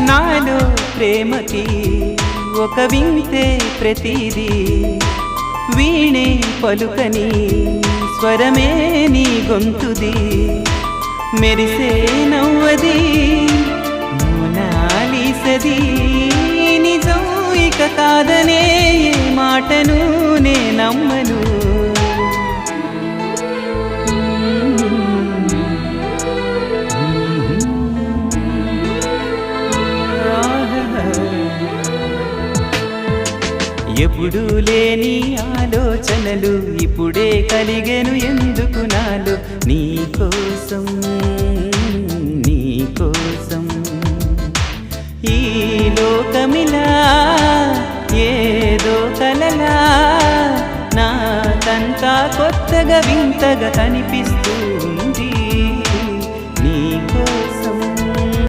నాలో ప్రేమకి ఒక వింతే ప్రతిదీ వీణే పలుకని స్వరమే నీ గొంతుది మెరిసే నవ్వది మోనాలిసది నిజం ఇక కాదనే ఏ మాటను నే నమ్మను ఎప్పుడు లేని ఆలోచనలు ఇప్పుడే కలిగెను ఎందుకు నాలో నీకోసం నీకోసం ఈ లోకమిలా ఏదో కలలా నాకంతా కొత్తగా వింతగా కనిపిస్తూ